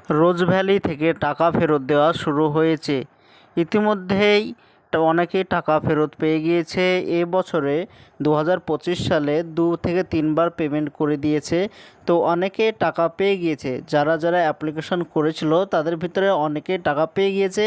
রোজ valley থেকে টাকা ফেরত দেওয়া শুরু হয়েছে। ইতিমধ্যেই অনেকেই টাকা ফেরত পেয়ে গিয়েছে। এ বছরে 2025 সালে 2 থেকে 3 বার পেমেন্ট করে দিয়েছে। তো অনেকে টাকা পেয়ে গিয়েছে, যারা যারা অ্যাপ্লিকেশন করেছিল তাদের ভিতরে অনেকে টাকা পেয়ে গিয়েছে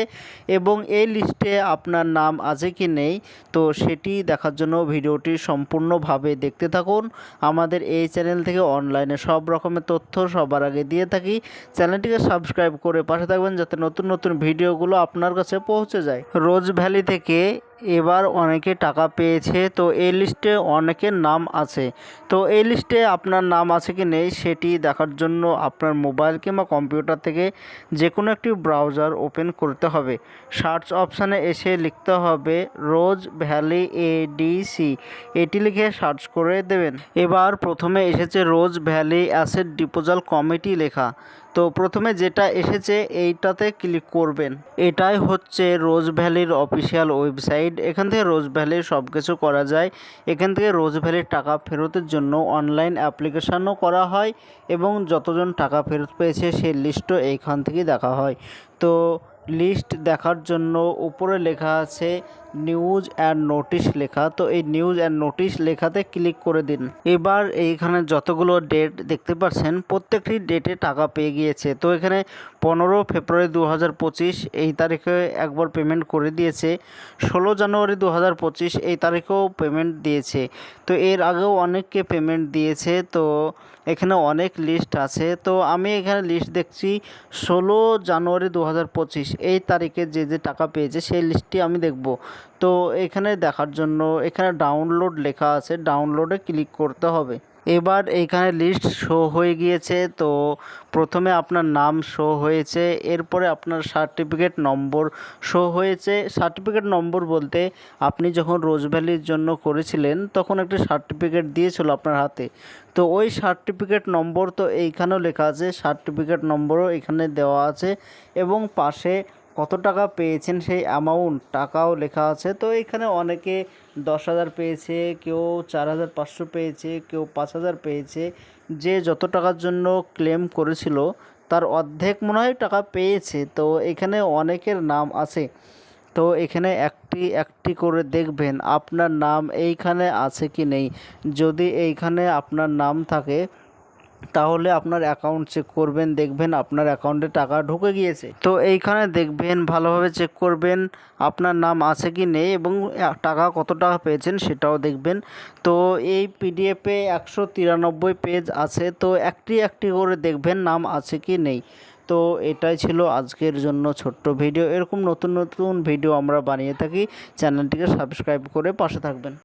এবং এই লিস্টে আপনার নাম আছে কি নেই তো সেটি দেখার জন্য ভিডিওটি সম্পূর্ণভাবে দেখতে থাকুন। আমাদের এই চ্যানেল থেকে অনলাইনে সব রকমের তথ্য সবার আগে দিয়ে থাকি। চ্যানেলটিকে সাবস্ক্রাইব করে পাশে থাকবেন যাতে নতুন নতুন ভিডিওগুলো আপনার কাছে পৌঁছে যায়। রোজ ভ্যালি থেকে এবার অনেকে টাকা পেয়েছে, তো এই লিস্টে অনেকের নাম আছে। তো এই লিস্টে আপনার নাম আছে কি নেই সেটি দেখার জন্য আপনার মোবাইল কিংবা কম্পিউটার থেকে যে কোনো একটি ব্রাউজার ওপেন করতে হবে। সার্চ অপশানে এসে লিখতে হবে রোজ ভ্যালি এডিসি, এটি লিখে সার্চ করে দেবেন। এবার প্রথমে এসেছে রোজ ভ্যালি অ্যাসেট ডিপোজাল কমিটি লেখা। তো প্রথমে যেটা এসেছে এইটাতে ক্লিক করবেন। এটাই হচ্ছে রোজ ভ্যালির অফিসিয়াল ওয়েবসাইট। এখান থেকে রোজ ভ্যালির সব কিছু করা যায়। এখান থেকে রোজ ভ্যালির টাকা ফেরতের জন্য অনলাইন অ্যাপ্লিকেশানও করা হয় এবং যতজন টাকা ফেরত পেয়েছে সেই লিস্টও এইখান থেকেই দেখা হয়। তো লিস্ট দেখার জন্য উপরে লেখা আছে নিউজ অ্যান্ড নোটিশ লেখা। তো এই নিউজ অ্যান্ড নোটিশ লেখাতে ক্লিক করে দিন। এবার এইখানে যতগুলো ডেট দেখতে পাচ্ছেন প্রত্যেকটি ডেটে টাকা পেয়ে গিয়েছে। তো এখানে 15 ফেব্রুয়ারি 2025 এই তারিখে একবার পেমেন্ট করে দিয়েছে। 16 জানুয়ারি 2025 এই তারিখেও পেমেন্ট দিয়েছে। তো এর আগেও অনেককে পেমেন্ট দিয়েছে। তো এখানে অনেক লিস্ট আছে। তো আমি এখানে লিস্ট দেখছি 16 জানুয়ারি 2025 এই তারিখে যে যে টাকা পেয়েছে সেই লিস্টটি আমি দেখব। তো এখানে দেখার জন্য এখানে ডাউনলোড লেখা আছে, ডাউনলোডে ক্লিক করতে হবে। এবার এইখানে লিস্ট শো হয়ে গিয়েছে। তো প্রথমে আপনার নাম শো হয়েছে, এরপরে আপনার সার্টিফিকেট নম্বর শো হয়েছে। সার্টিফিকেট নম্বর বলতে আপনি যখন রোজ ভ্যালির জন্য করেছিলেন তখন একটি সার্টিফিকেট দিয়েছিল আপনার হাতে। তো ওই সার্টিফিকেট নম্বর তো এইখানেও লেখা আছে, সার্টিফিকেট নম্বরও এখানে দেওয়া আছে এবং পাশে কত টাকা পেয়েছেন সেই অ্যামাউন্ট টাকাও লেখা আছে। তো এখানে অনেকে 10,000 পেয়েছে, কেউ 4,500 পেয়েছে, কেউ 5,000 পেয়েছে। যে যত টাকার জন্য ক্লেম করেছিল তার অর্ধেক মনে হয় টাকা পেয়েছে। তো এখানে অনেকের নাম আছে। তো এখানে একটি একটি করে দেখবেন আপনার নাম এইখানে আছে কি নেই। যদি এইখানে আপনার নাম থাকে তাহলে আপনার অ্যাকাউন্ট চেক করবেন, দেখবেন আপনার অ্যাকাউন্টে টাকা ঢুকে গিয়েছে। তো এইখানে দেখবেন ভালোভাবে চেক করবেন আপনার নাম আছে কি নেই এবং টাকা কত টাকা পেয়েছেন সেটাও দেখবেন। তো এই পিডিএফে 193 পেজ আছে। তো একটি একটি করে দেখবেন নাম আছে কি নেই। তো এটাই ছিল আজকের জন্য ছোট্ট ভিডিও। এরকম নতুন নতুন ভিডিও আমরা বানিয়ে থাকি, চ্যানেলটিকে সাবস্ক্রাইব করে পাশে থাকবেন।